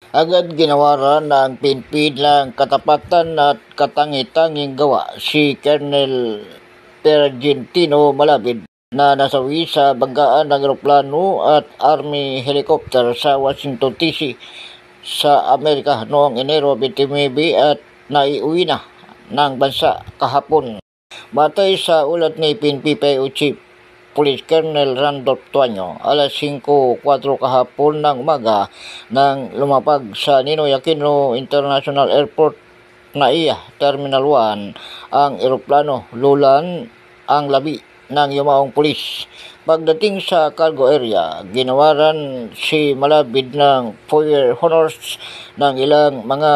Agad ginawaran ng PNP ng katapatan at katangi-tanging gawa si Colonel Pergentino Malabid na nasawi sa banggaan ng eroplano at Army helicopter sa Washington DC sa Amerika noong Enero 29 at naiuwi na ng bansa kahapon. Batay sa ulat ni PNP PAO Chief Police Colonel Randolph Tuanyo, alas 5:04 kahapon ng umaga nang lumapag sa Ninoy Aquino International Airport NAIA Terminal 1 ang eroplano, lulan ang labi ng yumaong pulis. Pagdating sa cargo area, ginawaran si Malabid ng Foyer Honors ng ilang mga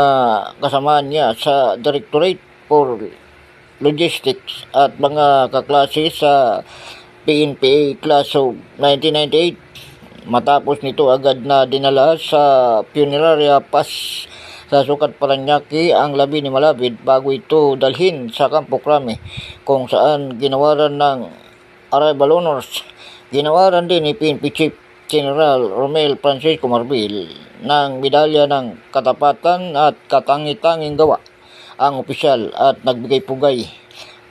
kasama niya sa Directorate for Logistics at mga kaklase sa PNPA Class of 1998. Matapos nito agad na dinala sa Funeraria Pass sa Sukat Paranaque ang labi ni Malabid bago ito dalhin sa Campo Crame kung saan ginawaran ng arrival honors. Ginawaran din ni PNP Chief General Romel Francisco Marbil ng medalya ng katapatan at katangi-tanging gawa ang opisyal at nagbigay pugay.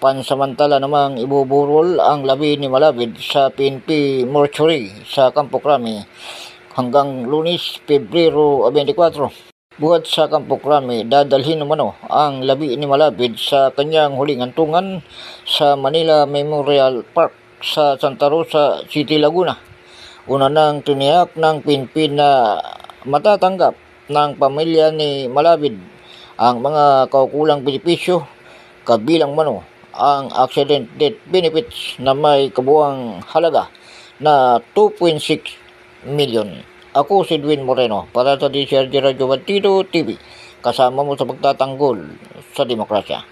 Pansamantala namang ibuburol ang labi ni Malabid sa PNP Mortuary sa Campo Crame hanggang Lunes, Pebrero 24. Buhat sa Campo Crame, dadalhin umano ang labi ni Malabid sa kanyang huling hantungan sa Manila Memorial Park sa Santa Rosa City, Laguna. Una nang tiniyak ng PNP na matatanggap ng pamilya ni Malabid ang mga kaukulang benepisyo kabilang mano ang accident death benefits na may kabuang halaga na 2.6 million. Ako si Edwin Moreno para sa DCRJ Radio Bandido TV, kasama mo sa pagtatanggol sa demokrasya.